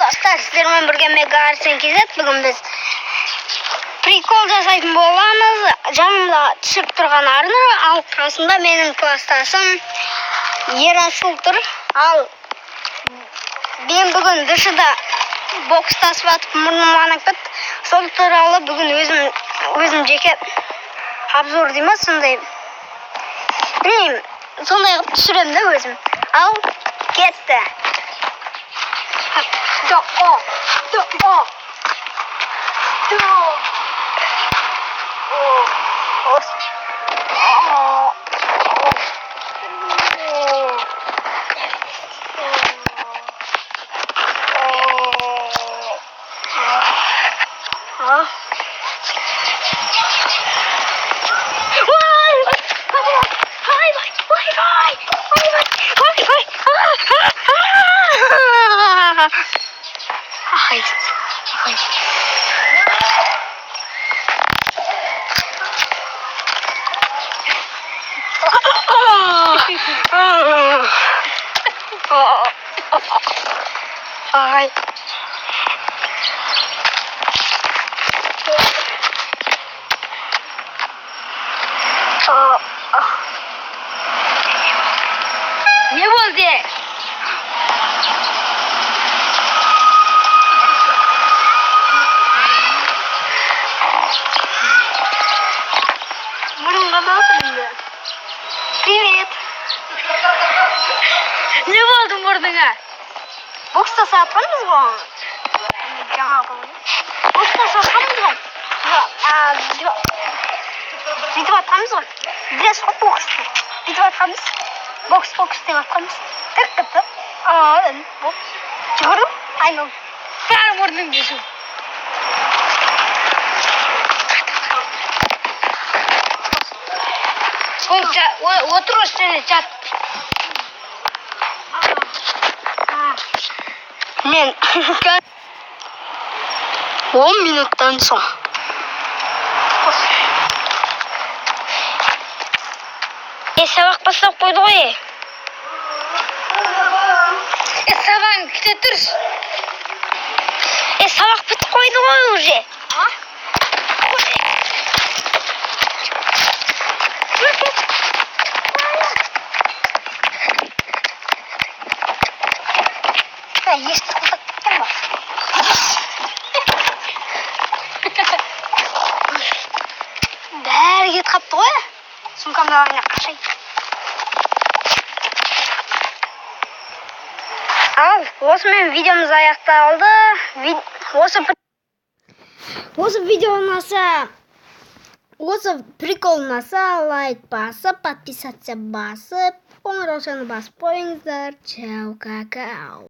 достар, сіздермен бірге Мега Арсен KZ. Бүгін біз прикол жасайтын боламыз. Жанымда түсіп тұрған Арнұр, ал қасында менің класстасым Ерасыл тұр. Ал мен бүгін дышыда бокстасып атып мұрным анық кетті. Сол туралы бүгін өзім жеке обзор деймін, сондай. Білмеймін, сондай қылып түсіремін де өзім. Ал кетті. Ne oldu? Мұрынға басымды. Привет. Ne oldu mұрныңа? Бокста сатқанбыз ғой. Жаңа қылды. Бокста сатқанбыз ғой. Бүйтіп атқанбыз ғой. Білесіз ғой боксты. Бүйтіп атқанбыз. Бокс деп атқанбыз. Тік кітті. Бокс. Жүгірдім. Айналдым. Бәрі мұрныңды жу. Отыр осы жерде жат. Мен 10 минуттан соң. Сабақ бастап қойды ғой. Сабағың күте тұрш. Сабақ бітіп қойды ғой уже. Есті құлтап кеткен ба? Бәрі кет қапты ғой. Сумкамды алайын қашайын. Ал, осымен видеомыз аяқталды. Осы видео ұнаса, осы прикол ұнаса, лайк басып, подписаться басып, қоңыраушаны басып қойыңыздар. Чао, какао.